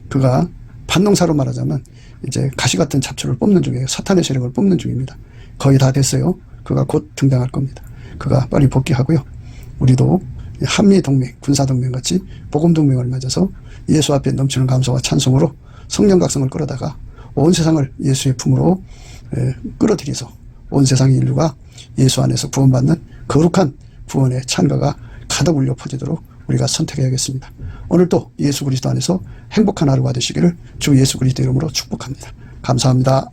그가 반농사로 말하자면 이제 가시 같은 잡초를 뽑는 중이에요. 사탄의 세력을 뽑는 중입니다. 거의 다 됐어요. 그가 곧 등장할 겁니다. 그가 빨리 복귀하고요. 우리도 한미동맹, 군사동맹 같이 복음동맹을 맺어서 예수 앞에 넘치는 감사와 찬송으로 성령 각성을 끌어다가 온 세상을 예수의 품으로 끌어들여서 온 세상의 인류가 예수 안에서 구원받는 거룩한 구원의 찬가가 가득 울려 퍼지도록 우리가 선택해야겠습니다. 오늘도 예수 그리스도 안에서 행복한 하루가 되시기를 주 예수 그리스도 이름으로 축복합니다. 감사합니다.